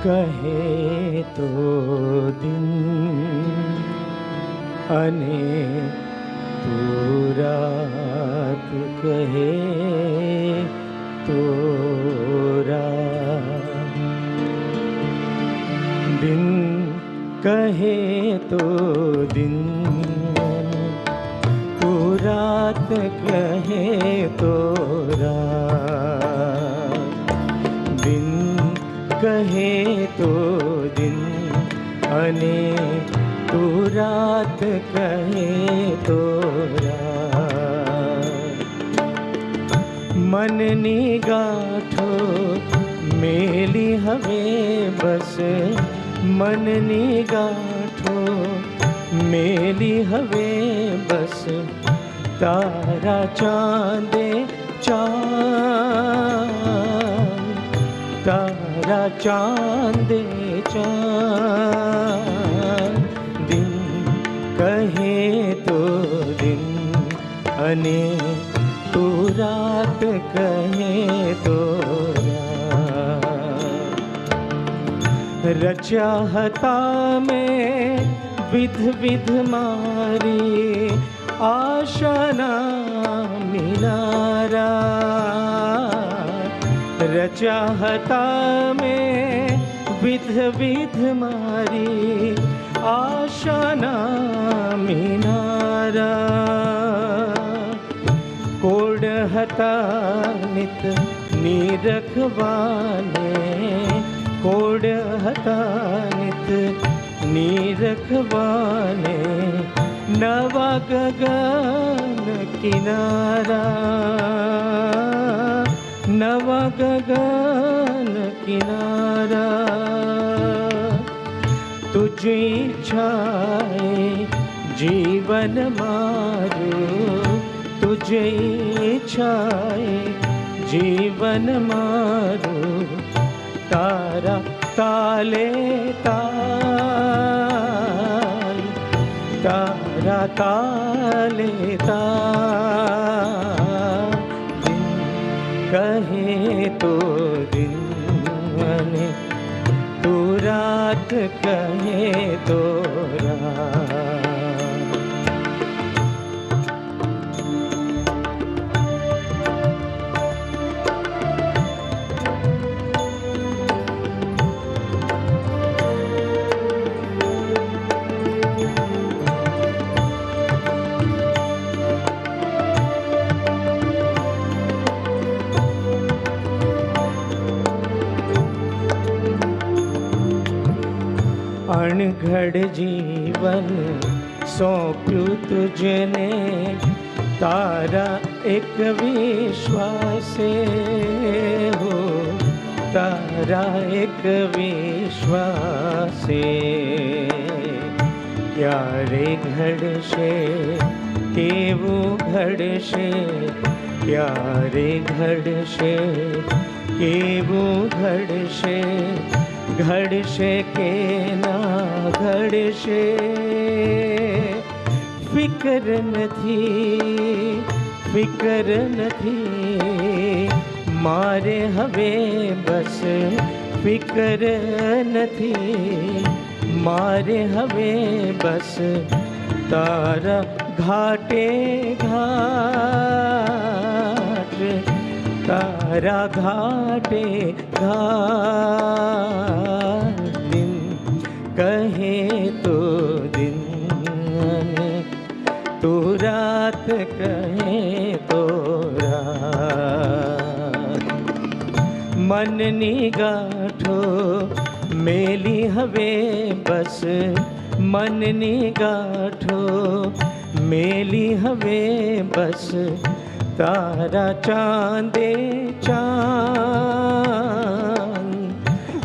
કહે તો દિન અને તું રાત કહે તો રાત. દિન કહે તો દિન તું રાત કહે તો રાત. દિન કહે તો દિન અને તું રાત કહે તો રાત. મનની ગાંઠો મેલી હવે બસ, મનની ગાંઠો મેલી હવે બસ, તારા ચાંદે ચાંદ, તારા ચાંદે ચાંદ. દિન કહે તો દિન અને તું રાત કહે તો રાત. રચ્યા હતા મેં વિધ વિધ મારી આશાના મિનારા. રચ્યા હતા મેં વિધ વિધ મારી આશાના મિનારા. કોડ હતા નિત નિરખવાને, કોડ હતા નિત નિરખવાને, નવા ગગન કિનારા, નવા ગગન કિનારા. તુજી ઈચ્છાએ જીવન મારું, તુજી ઈચ્છાએ જીવન મારું, તારા તાલે તાલ, તારા તાલે તાલ. દિન કહે તો દિન અને તું રાત કહે તો રાત. અણઘડ જીવન સોંપ્યું તુજને, તારા એક વિશ્વાસે હો, તારા એક વિશ્વાસે. ક્યારે ઘડશે કેવું ઘડશે, ક્યારે ઘડશે કેવું ઘડશે, ઘડશે કે ના ઘડશે ફિકર નથી, ફિકર નથી મારે હવે બસ, ફિકર નથી મારે હવે બસ, તારા ઘાટે ઘાટ, તારા ઘાટે ઘાટ. દિન કહે તો દિન અને તું રાત કહે તો રાત. મનની ગાંઠો મેલી હવે બસ, મનની ગાંઠો મેલી હવે બસ, તારા ચાંદે ચાંદ,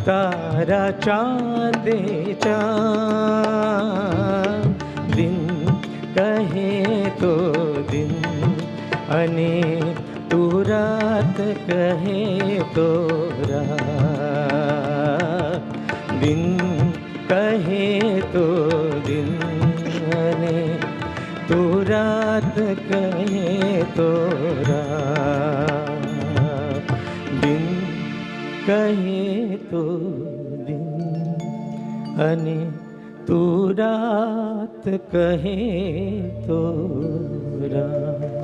તારા ચાંદે ચાંદ. દિન કહે તો દિન અને તું રાત કહે તો રાત. દિન કહે તો દિન અને તું રાત કહે તો રાત. દિન કહે તો દિન. દિન અને તું રાત કહે તો રાત.